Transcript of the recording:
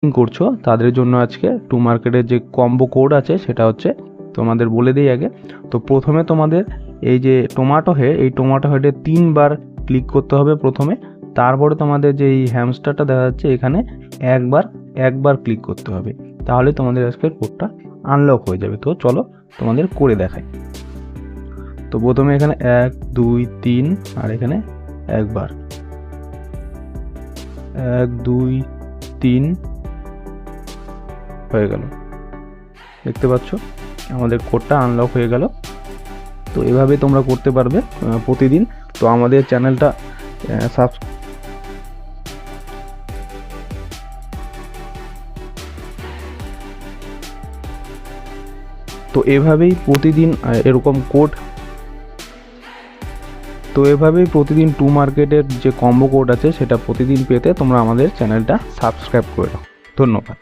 করছো তাদের জন্য আজকে টু মার্কেটের যে কম্বো কোড আছে সেটা হচ্ছে তোমাদের বলে দিই আগে। তো প্রথমে তোমাদের এই যে টমেটো হেড, এই টমেটো হেডে 3বার ক্লিক করতে হবে প্রথমে। তারপরে তোমাদের যে এই হ্যামস্টারটা দেখা যাচ্ছে এখানে একবার ক্লিক করতে হবে, তাহলে তোমাদের আজকের কোডটা আনলক হয়ে যাবে। তো চলো তোমাদের করে দেখাই। তো প্রথমে এখানে 1 2 3 আর এখানে একবার 1 2 3 হয়ে গেল। দেখতে পাচ্ছ আমাদের কোডটা আনলক হয়ে গেল। তো এভাবে তোমরা করতে পারবে প্রতিদিন। তো আমাদের চ্যানেলটা তো এভাবেই প্রতিদিন এরকম কোড, তো এভাবেই প্রতিদিন টু মার্কেটের যে কম্বো কোড আছে সেটা প্রতিদিন পেতে তোমরা আমাদের চ্যানেলটা সাবস্ক্রাইব করে দাও। ধন্যবাদ।